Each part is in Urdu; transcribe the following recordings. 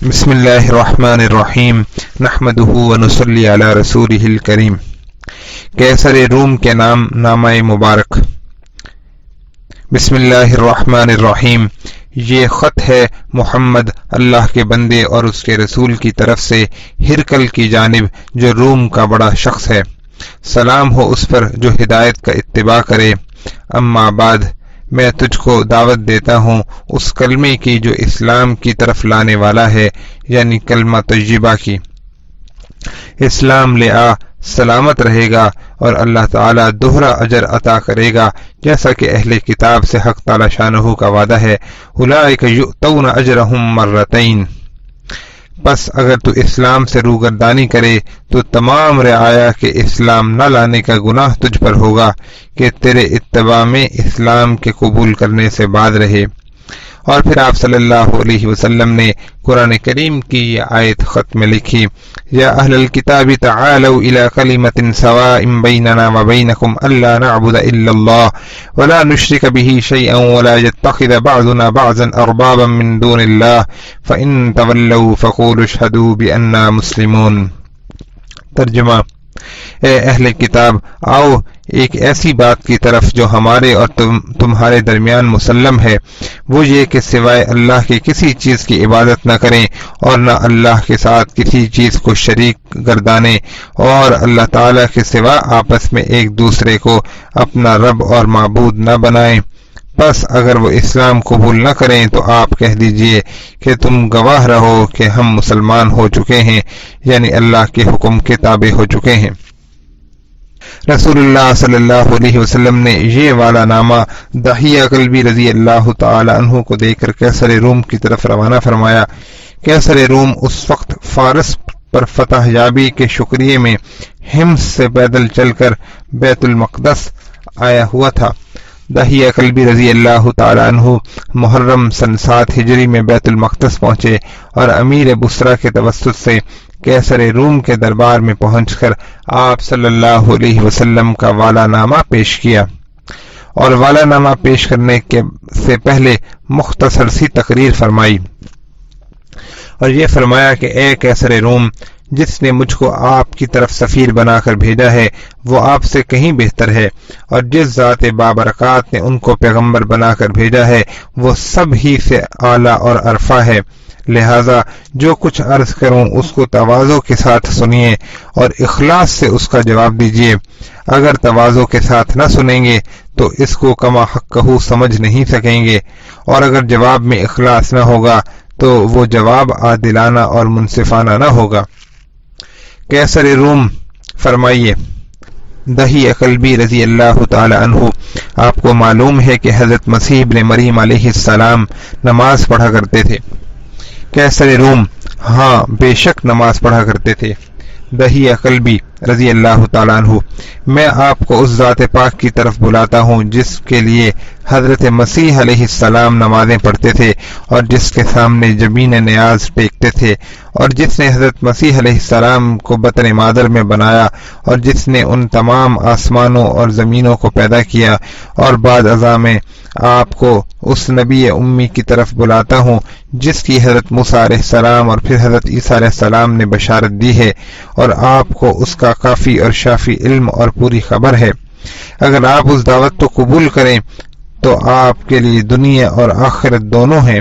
بسم اللہ الرحمن الرحیم نحمدہ ونصلی علی رسولہ الکریم۔ قیصر روم کے نام نامہ مبارک۔ بسم اللہ الرحمن الرحیم۔ یہ خط ہے محمد اللہ کے بندے اور اس کے رسول کی طرف سے ہرقل کی جانب، جو روم کا بڑا شخص ہے۔ سلام ہو اس پر جو ہدایت کا اتباع کرے۔ اما بعد، میں تجھ کو دعوت دیتا ہوں اس کلمے کی جو اسلام کی طرف لانے والا ہے، یعنی کلمہ طیبہ کی۔ اسلام لے آ، سلامت رہے گا اور اللہ تعالیٰ دوہرا اجر عطا کرے گا، جیسا کہ اہل کتاب سے حق تعالی شانہ کا وعدہ ہے۔ اولئک یؤتون اجرہم مرتین۔ پس اگر تو اسلام سے روگردانی کرے تو تمام رعایا کے اسلام نہ لانے کا گناہ تجھ پر ہوگا کہ تیرے اتباع میں اسلام کے قبول کرنے سے بعد رہے۔ اور پھر آپ صلی اللہ علیہ وسلم نے قرآن کریم کی یہ آیت خط میں لکھی: یا اہل الکتاب تعالوا الی کلمۃ سواء بیننا وبینکم الا نعبد الا اللہ ولا نشرک به شیئا ولا يتخذ بعضنا بعضا اربابا من دون اللہ فان تولوا فقولوا اشہدوا بأننا مسلمون۔ ترجمہ: اے اہل کتاب، آؤ ایک ایسی بات کی طرف جو ہمارے اور تمہارے درمیان مسلم ہے، وہ یہ کہ سوائے اللہ کے کسی چیز کی عبادت نہ کریں اور نہ اللہ کے ساتھ کسی چیز کو شریک گردانیں، اور اللہ تعالیٰ کے سوا آپس میں ایک دوسرے کو اپنا رب اور معبود نہ بنائیں۔ پس اگر وہ اسلام قبول نہ کریں تو آپ کہہ دیجئے کہ تم گواہ رہو کہ ہم مسلمان ہو چکے ہیں، یعنی اللہ کے حکم کے تابع ہو چکے ہیں۔ رسول اللہ صلی اللہ علیہ وسلم نے یہ والا نامہ دحیہ کلبی رضی اللہ تعالی عنہ کو دے کر قیصر روم کی طرف روانہ فرمایا۔ قیصر روم اس وقت فارس پر فتح یابی کے شکریہ میں حمص سے پیدل چل کر بیت المقدس آیا ہوا تھا۔ دحیہ کلبی رضی اللہ تعالی عنہ محرم سن 7 ہجری میں بیت المقدس پہنچے اور امیر بصرہ کے توسط سے قیصر روم کے دربار میں پہنچ کر آپ صلی اللہ علیہ وسلم کا والا نامہ پیش کیا، اور والا نامہ پیش کرنے سے پہلے مختصر سی تقریر فرمائی اور یہ فرمایا کہ اے قیصر روم، جس نے مجھ کو آپ کی طرف سفیر بنا کر بھیجا ہے وہ آپ سے کہیں بہتر ہے، اور جس ذات بابرکات نے ان کو پیغمبر بنا کر بھیجا ہے وہ سب ہی سے اعلیٰ اور عرفہ ہے۔ لہذا جو کچھ عرض کروں اس کو تواضع کے ساتھ سنیے اور اخلاص سے اس کا جواب دیجیے۔ اگر تواضع کے ساتھ نہ سنیں گے تو اس کو کما حقہ سمجھ نہیں سکیں گے، اور اگر جواب میں اخلاص نہ ہوگا تو وہ جواب عادلانہ اور منصفانہ نہ ہوگا۔ قیصر روم فرمائیے: دحیہ کلبی رضی اللہ تعالی عنہ، آپ کو معلوم ہے کہ حضرت مسیح ابن مریم علیہ السلام نماز پڑھا کرتے تھے؟ قیصر روم: ہاں، بے شک نماز پڑھا کرتے تھے۔ دحیہ کلبی رضی اللہ تعالیٰ عنہ: میں آپ کو اس ذات پاک کی طرف بلاتا ہوں جس کے لیے حضرت مسیح علیہ السلام نمازیں پڑھتے تھے اور جس کے سامنے جبین نیاز ٹیکتے تھے، اور جس نے حضرت مسیح علیہ السلام کو بطن مادر میں بنایا، اور جس نے ان تمام آسمانوں اور زمینوں کو پیدا کیا، اور بعد ازاں میں آپ کو اس نبی امی کی طرف بلاتا ہوں جس کی حضرت موسیٰ علیہ السلام اور پھر حضرت عیسیٰ علیہ السلام نے بشارت دی ہے، اور آپ کو اس کا کافی اور شافی علم اور پوری خبر ہے۔ اگر آپ اس دعوت کو قبول کریں تو آپ کے لیے دنیا اور آخرت دونوں ہیں،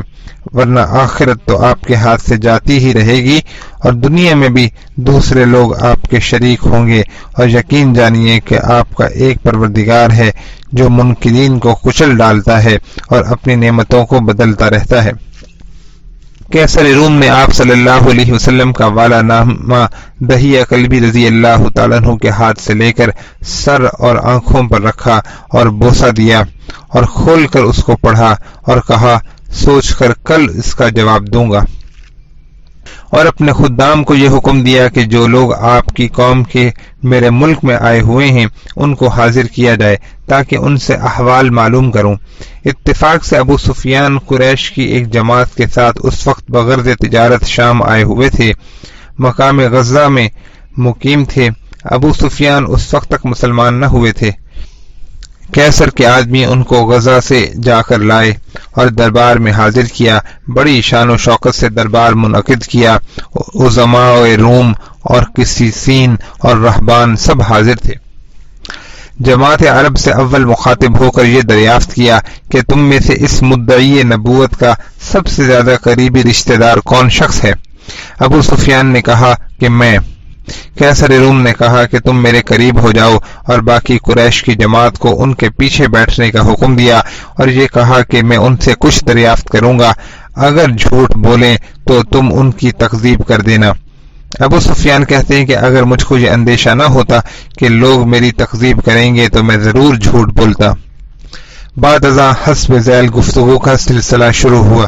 ورنہ آخرت تو آپ کے ہاتھ سے جاتی ہی رہے گی، اور دنیا میں بھی دوسرے لوگ آپ کے شریک ہوں گے، اور یقین جانیے کہ آپ کا ایک پروردگار ہے جو منکرین کو کچل ڈالتا ہے اور اپنی نعمتوں کو بدلتا رہتا ہے۔ قیصر روم نے آپ صلی اللہ علیہ وسلم کا والا نامہ دحیہ کلبی رضی اللہ تعالیٰ عنہ کے ہاتھ سے لے کر سر اور آنکھوں پر رکھا اور بوسہ دیا اور کھول کر اس کو پڑھا اور کہا: سوچ کر کل اس کا جواب دوں گا۔ اور اپنے خدام کو یہ حکم دیا کہ جو لوگ آپ کی قوم کے میرے ملک میں آئے ہوئے ہیں ان کو حاضر کیا جائے تاکہ ان سے احوال معلوم کروں۔ اتفاق سے ابو سفیان قریش کی ایک جماعت کے ساتھ اس وقت بغرض تجارت شام آئے ہوئے تھے، مقام غزہ میں مقیم تھے۔ ابو سفیان اس وقت تک مسلمان نہ ہوئے تھے، کیسر کے آدمی ان کو غزہ سے جا کر لائے اور دربار میں حاضر کیا. بڑی شان و شوکت سے دربار منعقد کیا. عظماء روم اور قسیسین اور رہبان سب حاضر تھے. جماعت عرب سے اول مخاطب ہو کر یہ دریافت کیا کہ تم میں سے اس مدعی نبوت کا سب سے زیادہ قریبی رشتہ دار کون شخص ہے؟ ابو سفیان نے کہا کہ میں. کیسر روم نے کہا کہ تم میرے قریب ہو جاؤ، اور باقی قریش کی جماعت کو ان کے پیچھے بیٹھنے کا حکم دیا اور یہ کہا کہ میں ان سے کچھ دریافت کروں گا، اگر جھوٹ بولیں تو تم ان کی تکذیب کر دینا. ابو سفیان کہتے ہیں کہ اگر مجھ کو یہ اندیشہ نہ ہوتا کہ لوگ میری تکذیب کریں گے تو میں ضرور جھوٹ بولتا. بعد ازاں حسب ذیل گفتگو کا سلسلہ شروع ہوا.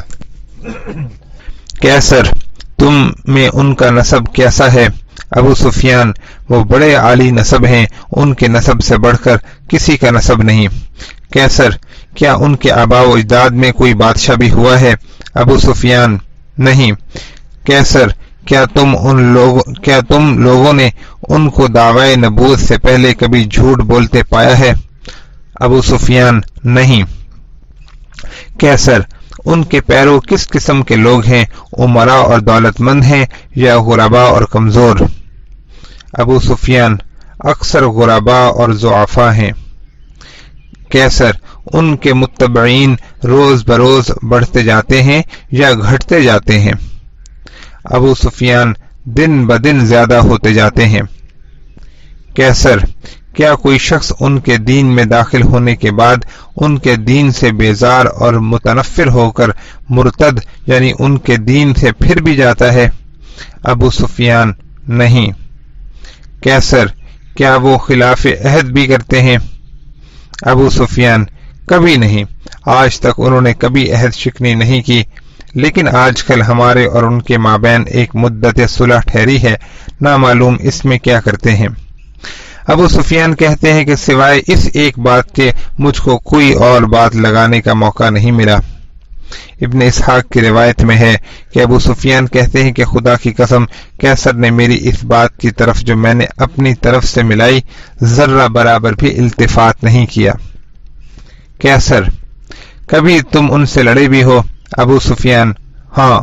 کیسر: تم میں ان کا نسب کیسا ہے؟ ابو سفیان: وہ بڑے عالی نسب ہیں، ان کے نسب سے بڑھ کر کسی کا نسب نہیں. کیسر: کیا ان کے آباء و اجداد میں کوئی بادشاہ بھی ہوا ہے؟ ابو سفیان: نہیں. کیسر: کیا تم لوگوں نے ان کو دعوی نبوت سے پہلے کبھی جھوٹ بولتے پایا ہے؟ ابو سفیان: نہیں. کیسر: ان کے پیرو کس قسم کے لوگ ہیں؟ امراء اور دولت مند ہیں یا غرباء اور کمزور؟ ابو سفیان: اکثر غرباء اور ضعفاء ہیں. کیسر: ان کے متبعین روز بروز بڑھتے جاتے ہیں یا گھٹتے جاتے ہیں؟ ابو سفیان: دن بدن زیادہ ہوتے جاتے ہیں. کیسر: کیا کوئی شخص ان کے دین میں داخل ہونے کے بعد ان کے دین سے بیزار اور متنفر ہو کر مرتد یعنی ان کے دین سے پھر بھی جاتا ہے؟ ابو سفیان: نہیں. کیسر: کیا وہ خلاف عہد بھی کرتے ہیں؟ ابو سفیان: کبھی نہیں، آج تک انہوں نے کبھی عہد شکنی نہیں کی، لیکن آج کل ہمارے اور ان کے مابین ایک مدت صلح ٹھہری ہے، نہ معلوم اس میں کیا کرتے ہیں. ابو سفیان کہتے ہیں کہ سوائے اس ایک بات کے مجھ کو کوئی اور بات لگانے کا موقع نہیں ملا. ابن اسحاق کی روایت میں ہے کہ ابو سفیان کہتے ہیں کہ خدا کی قسم کیسر نے میری اس بات کی طرف جو میں نے اپنی طرف سے ملائی ذرہ برابر بھی التفات نہیں کیا. کیسر: کبھی تم ان سے لڑے بھی ہو؟ ابو سفیان: ہاں.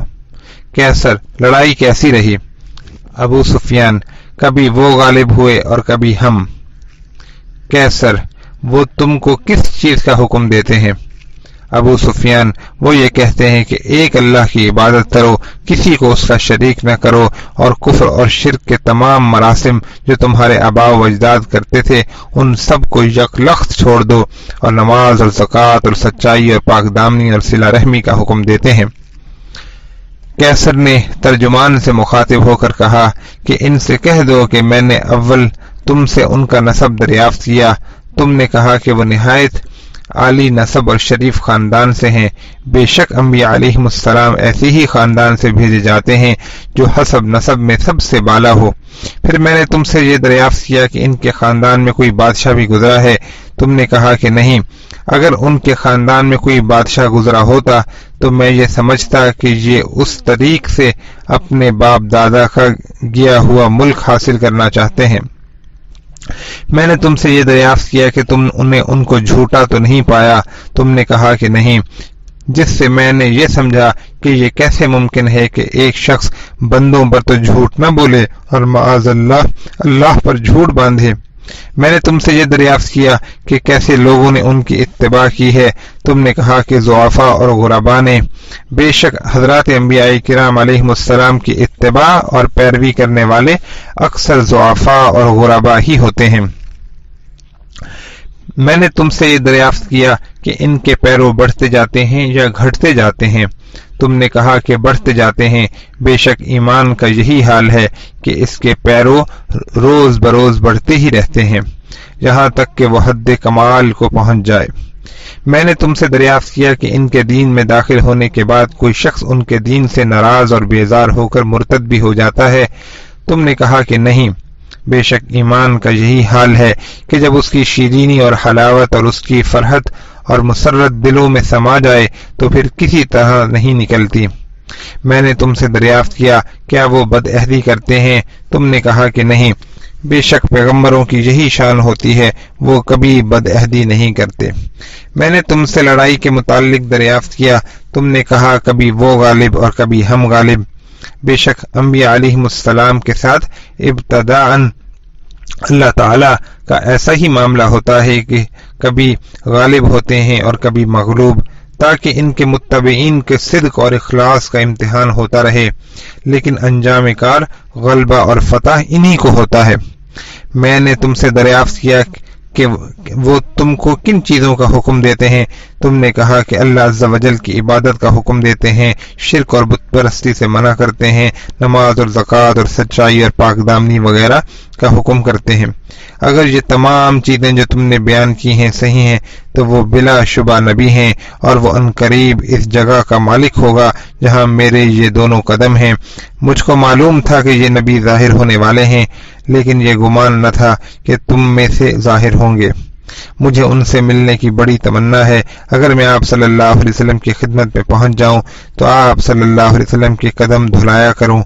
کیسر: لڑائی کیسی رہی؟ ابو سفیان: کبھی وہ غالب ہوئے اور کبھی ہم. کیسر: وہ تم کو کس چیز کا حکم دیتے ہیں؟ ابو سفیان: وہ یہ کہتے ہیں کہ ایک اللہ کی عبادت کرو، کسی کو اس کا شریک نہ کرو، اور کفر اور شرک کے تمام مراسم جو تمہارے آباء و اجداد کرتے تھے ان سب کو یک لخت چھوڑ دو، اور نماز اور زکوٰۃ اور سچائی اور پاک دامنی اور صلہ رحمی کا حکم دیتے ہیں. کیسر نے ترجمان سے مخاطب ہو کر کہا کہ ان سے کہہ دو کہ میں نے اول تم سے ان کا نسب دریافت کیا. تم نے کہا کہ وہ نہایت عالی نسب اور شریف خاندان سے ہیں. بے شک انبیاء علیہم السلام ایسے ہی خاندان سے بھیجے جاتے ہیں جو حسب نسب میں سب سے بالا ہو. پھر میں نے تم سے یہ دریافت کیا کہ ان کے خاندان میں کوئی بادشاہ بھی گزرا ہے. تم نے کہا کہ نہیں. اگر ان کے خاندان میں کوئی بادشاہ گزرا ہوتا تو میں یہ سمجھتا کہ یہ اس طریق سے اپنے باپ دادا کا گیا ہوا ملک حاصل کرنا چاہتے ہیں. میں نے تم سے یہ دریافت کیا کہ تم نے ان کو جھوٹا تو نہیں پایا. تم نے کہا کہ نہیں، جس سے میں نے یہ سمجھا کہ یہ کیسے ممکن ہے کہ ایک شخص بندوں پر تو جھوٹ نہ بولے اور معاذ اللہ پر جھوٹ باندھے. میں نے تم سے یہ دریافت کیا کہ کیسے لوگوں نے ان کی اتباع کی ہے. تم نے کہا کہ ضعفاء اور غرباء نے. بے شک حضرات انبیاء کرام علیہم السلام کی اتباع اور پیروی کرنے والے اکثر ضعفاء اور غرباء ہی ہوتے ہیں. میں نے تم سے یہ دریافت کیا کہ ان کے پیرو بڑھتے جاتے ہیں یا گھٹتے جاتے ہیں. تم نے کہا کہ بڑھتے جاتے ہیں. بے شک ایمان کا یہی حال ہے کہ اس کے پیرو روز بروز بڑھتے ہی رہتے ہیں یہاں تک کہ وہ حد کمال کو پہنچ جائے. میں نے تم سے دریافت کیا کہ ان کے دین میں داخل ہونے کے بعد کوئی شخص ان کے دین سے ناراض اور بیزار ہو کر مرتد بھی ہو جاتا ہے. تم نے کہا کہ نہیں. بے شک ایمان کا یہی حال ہے کہ جب اس کی شیرینی اور حلاوت اور اس کی فرحت اور مسرت دلوں میں سما جائے تو پھر کسی طرح نہیں نکلتی. میں نے تم سے دریافت کیا کیا وہ بد عہدی کرتے ہیں؟ تم نے کہا کہ نہیں. بے شک پیغمبروں کی یہی شان ہوتی ہے، وہ کبھی بدعہدی نہیں کرتے۔ میں نے تم سے لڑائی کے متعلق دریافت کیا، تم نے کہا کبھی وہ غالب اور کبھی ہم غالب۔ بے شک انبیاء علیہم السلام کے ساتھ ابتداءً اللہ تعالی کا ایسا ہی معاملہ ہوتا ہے کہ کبھی غالب ہوتے ہیں اور کبھی مغلوب، تاکہ ان کے متبعین کے صدق اور اخلاص کا امتحان ہوتا رہے، لیکن انجام کار غلبہ اور فتح انہی کو ہوتا ہے۔ میں نے تم سے دریافت کیا کہ وہ تم کو کن چیزوں کا حکم دیتے ہیں، تم نے کہا کہ اللہ عز و جل کی عبادت کا حکم دیتے ہیں، شرک اور بت پرستی سے منع کرتے ہیں، نماز اور زکوٰۃ اور سچائی اور پاک دامنی وغیرہ کا حکم کرتے ہیں۔ اگر یہ تمام چیزیں جو تم نے بیان کی ہیں صحیح ہیں تو وہ بلا شبہ نبی ہیں، اور وہ عنقریب اس جگہ کا مالک ہوگا جہاں میرے یہ دونوں قدم ہیں۔ مجھ کو معلوم تھا کہ یہ نبی ظاہر ہونے والے ہیں، لیکن یہ گمان نہ تھا کہ تم میں سے ظاہر ہوں گے۔ مجھے ان سے ملنے کی بڑی تمنا ہے۔ اگر میں آپ صلی اللہ علیہ وسلم کی خدمت میں پہنچ جاؤں تو آپ صلی اللہ علیہ وسلم کے قدم دھلایا کروں۔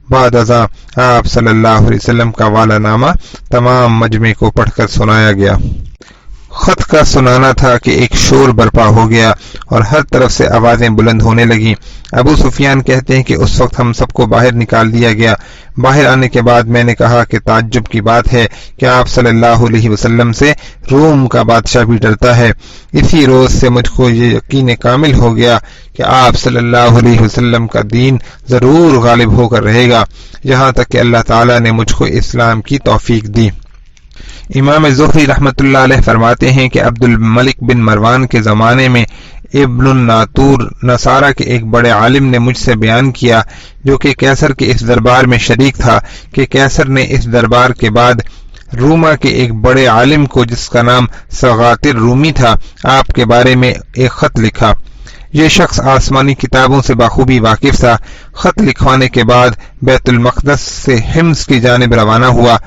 بعد ازاں آپ صلی اللہ علیہ وسلم کا والا نامہ تمام مجمع کو پڑھ کر سنایا گیا۔ خط کا سنانا تھا کہ ایک شور برپا ہو گیا اور ہر طرف سے آوازیں بلند ہونے لگیں۔ ابو سفیان کہتے ہیں کہ اس وقت ہم سب کو باہر نکال دیا گیا۔ باہر آنے کے بعد میں نے کہا کہ تعجب کی بات ہے کہ آپ صلی اللہ علیہ وسلم سے روم کا بادشاہ بھی ڈرتا ہے۔ اسی روز سے مجھ کو یہ یقین کامل ہو گیا کہ آپ صلی اللہ علیہ وسلم کا دین ضرور غالب ہو کر رہے گا، یہاں تک کہ اللہ تعالیٰ نے مجھ کو اسلام کی توفیق دی۔ امام زہری رحمۃ اللہ علیہ فرماتے ہیں کہ عبد الملک بن مروان کے زمانے میں ابن الناطور نصارہ کے ایک بڑے عالم نے مجھ سے بیان کیا، جو کہ کیسر کے اس دربار میں شریک تھا، کہ کیسر نے اس دربار کے بعد روما کے ایک بڑے عالم کو جس کا نام سغاتر رومی تھا آپ کے بارے میں ایک خط لکھا۔ یہ شخص آسمانی کتابوں سے بخوبی واقف تھا۔ خط لکھوانے کے بعد بیت المقدس سے حمص کی جانب روانہ ہوا۔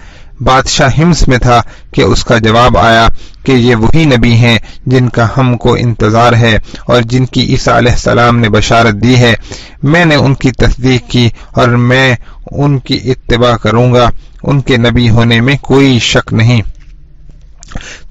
بادشاہ حمص میں تھا کہ اس کا جواب آیا کہ یہ وہی نبی ہیں جن کا ہم کو انتظار ہے اور جن کی عیسیٰ علیہ السلام نے بشارت دی ہے۔ میں نے ان کی تصدیق کی اور میں ان کی اتباع کروں گا، ان کے نبی ہونے میں کوئی شک نہیں۔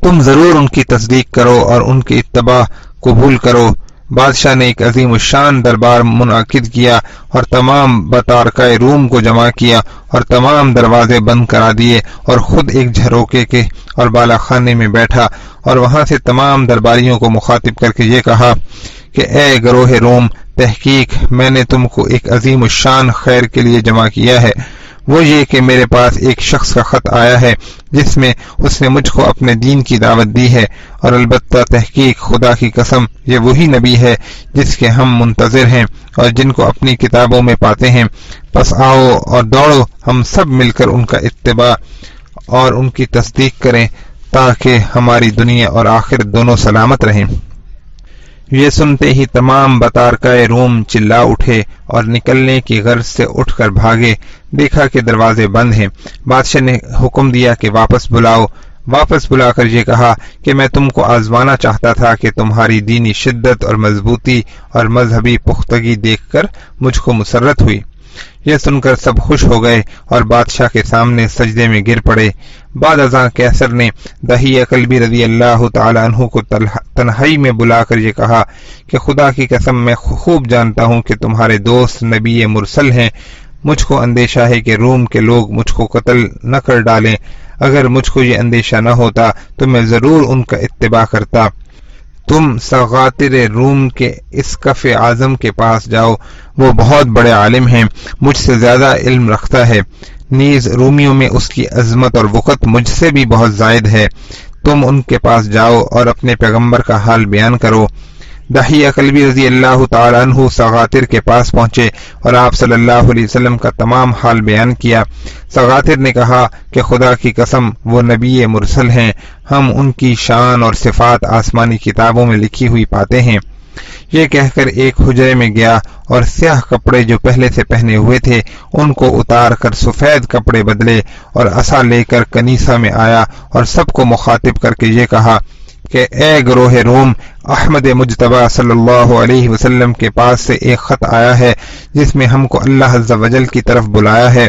تم ضرور ان کی تصدیق کرو اور ان کی اتباع قبول کرو۔ بادشاہ نے ایک عظیم الشان دربار منعقد کیا اور تمام بطارکہ روم کو جمع کیا اور تمام دروازے بند کرا دیے، اور خود ایک جھروکے کے اور بالا خانے میں بیٹھا اور وہاں سے تمام درباریوں کو مخاطب کر کے یہ کہا کہ اے گروہ روم، تحقیق میں نے تم کو ایک عظیم الشان خیر کے لیے جمع کیا ہے، وہ یہ کہ میرے پاس ایک شخص کا خط آیا ہے جس میں اس نے مجھ کو اپنے دین کی دعوت دی ہے، اور البتہ تحقیق خدا کی قسم یہ وہی نبی ہے جس کے ہم منتظر ہیں اور جن کو اپنی کتابوں میں پاتے ہیں۔ پس آؤ اور دوڑو، ہم سب مل کر ان کا اتباع اور ان کی تصدیق کریں تاکہ ہماری دنیا اور آخرت دونوں سلامت رہیں۔ یہ سنتے ہی تمام بطارکہ روم چلا اٹھے اور نکلنے کی غرض سے اٹھ کر بھاگے۔ دیکھا کہ دروازے بند ہیں۔ بادشاہ نے حکم دیا کہ واپس بلاؤ۔ واپس بلا کر یہ کہا کہ میں تم کو آزمانا چاہتا تھا کہ تمہاری دینی شدت اور مضبوطی اور مذہبی پختگی دیکھ کر مجھ کو مسرت ہوئی۔ یہ سن کر سب خوش ہو گئے اور بادشاہ کے سامنے سجدے میں گر پڑے۔ بعد ازاں کیسر نے دحیہ کلبی رضی اللہ تعالی عنہ کو تنہائی میں بلا کر یہ کہا کہ خدا کی قسم میں خوب جانتا ہوں کہ تمہارے دوست نبی مرسل ہیں۔ مجھ کو اندیشہ ہے کہ روم کے لوگ مجھ کو قتل نہ کر ڈالیں۔ اگر مجھ کو یہ اندیشہ نہ ہوتا تو میں ضرور ان کا اتباع کرتا۔ تم سغاتر روم کے اسقف اعظم کے پاس جاؤ، وہ بہت بڑے عالم ہیں، مجھ سے زیادہ علم رکھتا ہے، نیز رومیوں میں اس کی عظمت اور وقت مجھ سے بھی بہت زائد ہے۔ تم ان کے پاس جاؤ اور اپنے پیغمبر کا حال بیان کرو۔ دحیہ کلبی رضی اللہ تعالیٰ عنہ سغاتر کے پاس پہنچے اور آپ صلی اللہ علیہ وسلم کا تمام حال بیان کیا۔ سغاتر نے کہا کہ خدا کی قسم وہ نبی مرسل ہیں، ہم ان کی شان اور صفات آسمانی کتابوں میں لکھی ہوئی پاتے ہیں۔ یہ کہہ کر ایک حجرے میں گیا اور سیاہ کپڑے جو پہلے سے پہنے ہوئے تھے ان کو اتار کر سفید کپڑے بدلے اور عصا لے کر کنیسہ میں آیا اور سب کو مخاطب کر کے یہ کہا کہ اے گروہ روم، احمد مجتبیٰ صلی اللہ علیہ وسلم کے پاس سے ایک خط آیا ہے جس میں ہم کو اللہ عز و جل کی طرف بلایا ہے۔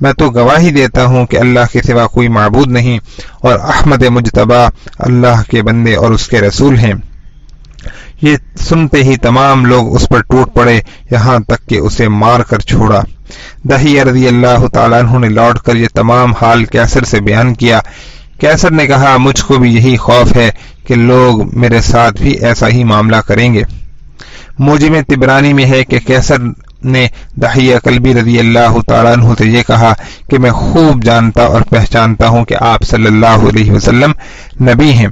میں تو گواہی دیتا ہوں کہ اللہ کے سوا کوئی معبود نہیں اور احمد مجتبی اللہ کے بندے اور اس کے رسول ہیں۔ یہ سنتے ہی تمام لوگ اس پر ٹوٹ پڑے، یہاں تک کہ اسے مار کر چھوڑا۔ دحیہ رضی اللہ تعالیٰ عنہ نے لوٹ کر یہ تمام حال کیسر سے بیان کیا۔ کیسر نے کہا مجھ کو بھی یہی خوف ہے کہ لوگ میرے ساتھ بھی ایسا ہی معاملہ کریں گے۔ موجم طبرانی میں ہے کہ کیسر نے دحیہ کلبی رضی اللہ تعالیٰ عنہ سے یہ کہا کہ میں خوب جانتا اور پہچانتا ہوں کہ آپ صلی اللہ علیہ وسلم نبی ہیں،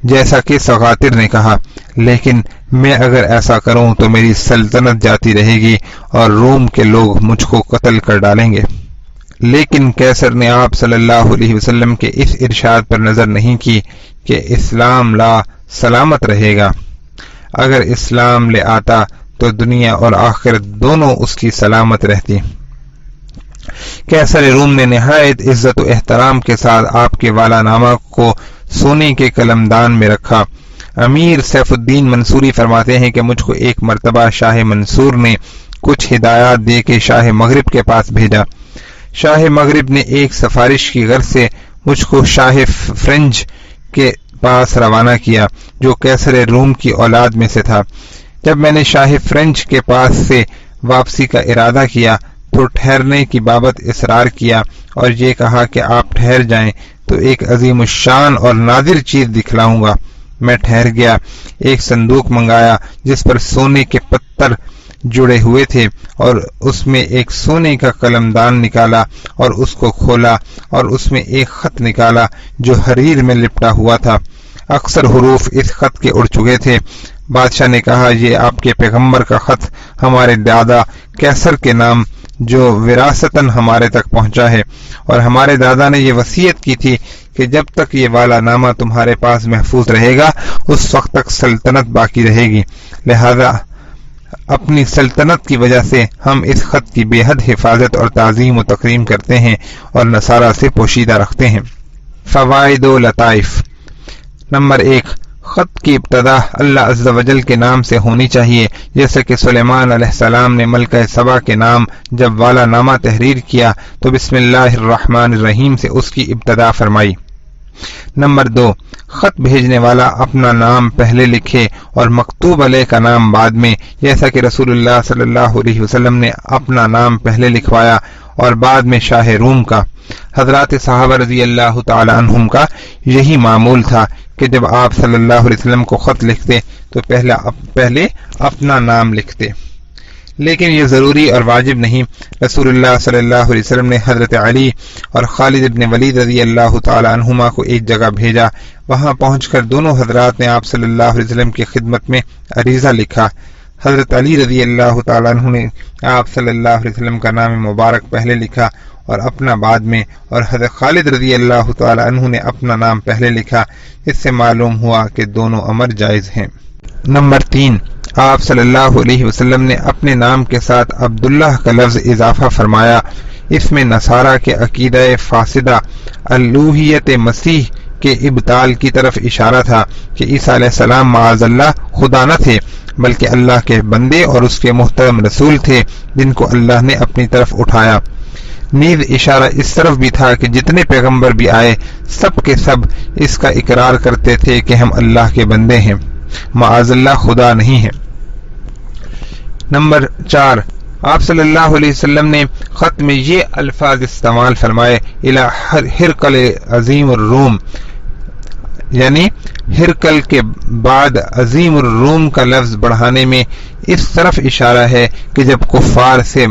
جیسا کہ سغاتر نے کہا، لیکن میں اگر ایسا کروں تو میری سلطنت جاتی رہے گی اور روم کے لوگ مجھ کو قتل کر ڈالیں گے۔ لیکن کیسر نے آپ صلی اللہ علیہ وسلم کے اس ارشاد پر نظر نہیں کی کہ اسلام لا سلامت رہے گا۔ اگر اسلام لے آتا تو دنیا اور آخرت دونوں اس کی سلامت رہتی۔ کیسر روم نے نہایت عزت و احترام کے ساتھ آپ کے والا نامہ کو سونے کے قلمدان میں رکھا۔ امیر سیف الدین منصوری فرماتے ہیں کہ مجھ کو ایک مرتبہ شاہ منصور نے کچھ ہدایات دے کے شاہ مغرب کے پاس بھیجا۔ شاہ مغرب نے ایک سفارش کی غرض سے مجھ کو شاہ فرنج کے پاس روانہ کیا جو کیسر روم کی اولاد میں سے تھا۔ جب میں نے شاہ فرنج کے پاس سے واپسی کا ارادہ کیا تو ٹھہرنے کی بابت اصرار کیا اور یہ کہا کہ آپ ٹھہر جائیں تو ایک عظیم الشان اور نادر چیز دکھلاؤں گا۔ میں ٹھہر گیا، ایک صندوق منگایا جس پر سونے کے پتھر جڑے ہوئے تھے اور اس میں ایک سونے کا قلمدان نکالا اور اس کو کھولا اور اس میں ایک خط نکالا جو حریر میں لپٹا ہوا تھا۔ اکثر حروف اس خط کے اڑ چکے تھے۔ بادشاہ نے کہا یہ آپ کے پیغمبر کا خط ہمارے دادا کیسر کے نام جو وراثتاً ہمارے تک پہنچا ہے، اور ہمارے دادا نے یہ وصیت کی تھی کہ جب تک یہ والا نامہ تمہارے پاس محفوظ رہے گا اس وقت تک سلطنت باقی رہے گی، لہذا اپنی سلطنت کی وجہ سے ہم اس خط کی بے حد حفاظت اور تعظیم و تکریم کرتے ہیں اور نصارہ سے پوشیدہ رکھتے ہیں۔ فوائد و لطائف۔ نمبر 1، خط کی ابتدا اللہ عز و جل کے نام سے ہونی چاہیے، جیسے کہ سلیمان علیہ السلام نے ملکہ سبا کے نام جب والا نامہ تحریر کیا تو بسم اللہ الرحمن الرحیم سے اس کی ابتدا فرمائی۔ نمبر 2، خط بھیجنے والا اپنا نام پہلے لکھے اور مکتوب علیہ کا نام بعد میں، جیسا کہ رسول اللہ صلی اللہ علیہ وسلم نے اپنا نام پہلے لکھوایا اور بعد میں شاہ روم کا۔ حضرات صحابہ رضی اللہ تعالی عنہم کا یہی معمول تھا کہ جب آپ صلی اللہ علیہ وسلم کو خط لکھتے تو پہلے اپنا نام لکھتے، لیکن یہ ضروری اور واجب نہیں۔ رسول اللہ صلی اللہ علیہ وسلم نے حضرت علی اور خالد ابن ولید رضی اللہ تعالی عنہما کو ایک جگہ بھیجا، وہاں پہنچ کر دونوں حضرات نے آپ صلی اللہ علیہ وسلم کی خدمت میں عریضہ لکھا۔ حضرت علی رضی اللہ تعالی عنہ نے آپ صلی اللہ علیہ وسلم کا نام مبارک پہلے لکھا اور اپنا بعد میں، اور حضرت خالد رضی اللہ تعالی عنہ نے اپنا نام پہلے لکھا۔ اس سے معلوم ہوا کہ دونوں امر جائز ہیں۔ نمبر 3، آپ صلی اللہ علیہ وسلم نے اپنے نام کے ساتھ عبداللہ کا لفظ اضافہ فرمایا۔ اس میں نصارہ کے عقیدہ فاسدہ الوہیت مسیح کے ابطال کی طرف اشارہ تھا کہ عیسیٰ علیہ السلام معاذ اللہ خدا نہ تھے بلکہ اللہ کے بندے اور اس کے محترم رسول تھے جن کو اللہ نے اپنی طرف اٹھایا۔ نیز اشارہ اس طرف بھی تھا کہ جتنے پیغمبر بھی آئے سب کے سب اس کا اقرار کرتے تھے کہ ہم اللہ کے بندے ہیں، معاذ اللہ خدا نہیں ہیں۔ نمبر 4، آپ صلی اللہ علیہ وسلم نے خط میں یہ الفاظ استعمال فرمائے الی ہرقل عظیم الروم، یعنی ہرقل کے بعد عظیم الروم کا لفظ بڑھانے میں اس طرف اشارہ ہے کہ جب کفار سے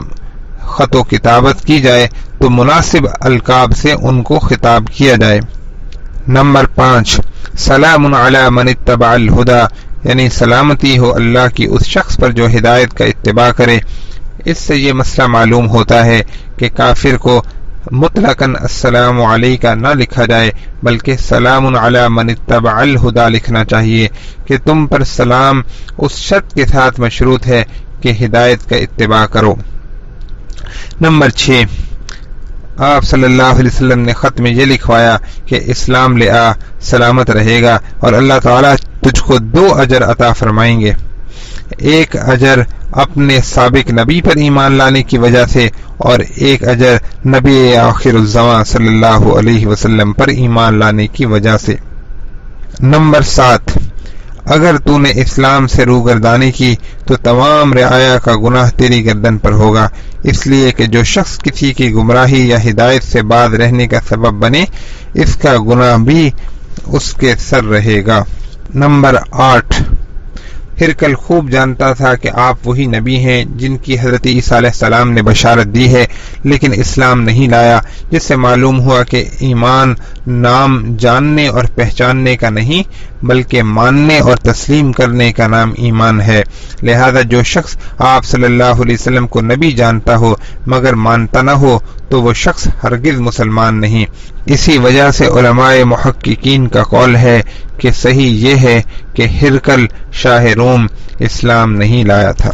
خط و کتابت کی جائے تو مناسب القاب سے ان کو خطاب کیا جائے۔ نمبر 5، سلام علی من اتبع الہدی، یعنی سلامتی ہو اللہ کی اس شخص پر جو ہدایت کا اتباع کرے۔ اس سے یہ مسئلہ معلوم ہوتا ہے کہ کافر کو مطلقاً السلام علیکہ نہ لکھا جائے بلکہ سلام علی من اتبع الہدی لکھنا چاہیے کہ تم پر سلام اس شرط کے ساتھ مشروط ہے کہ ہدایت کا اتباع کرو۔ نمبر 6، آپ صلی اللہ علیہ وسلم نے خط میں یہ لکھوایا کہ اسلام لے آ، سلامت رہے گا اور اللہ تعالیٰ تجھ کو 2 اجر عطا فرمائیں گے۔ ایک اجر اپنے سابق نبی پر ایمان لانے کی وجہ سے اور ایک اجر نبی آخر الزمان صلی اللہ علیہ وسلم پر ایمان لانے کی وجہ سے۔ نمبر 7، اگر تو نے اسلام سے روگردانی کی تو تمام رعایا کا گناہ تیری گردن پر ہوگا، اس لیے کہ جو شخص کسی کی گمراہی یا ہدایت سے باز رہنے کا سبب بنے اس کا گناہ بھی اس کے سر رہے گا۔ نمبر 8، ہرقل خوب جانتا تھا کہ آپ وہی نبی ہیں جن کی حضرت عیسیٰ علیہ السلام نے بشارت دی ہے، لیکن اسلام نہیں لایا، جس سے معلوم ہوا کہ ایمان نام جاننے اور پہچاننے کا نہیں بلکہ ماننے اور تسلیم کرنے کا نام ایمان ہے۔ لہذا جو شخص آپ صلی اللہ علیہ وسلم کو نبی جانتا ہو مگر مانتا نہ ہو تو وہ شخص ہرگز مسلمان نہیں۔ اسی وجہ سے علماء محققین کا قول ہے کہ صحیح یہ ہے کہ ہرقل شاہ روم اسلام نہیں لایا تھا۔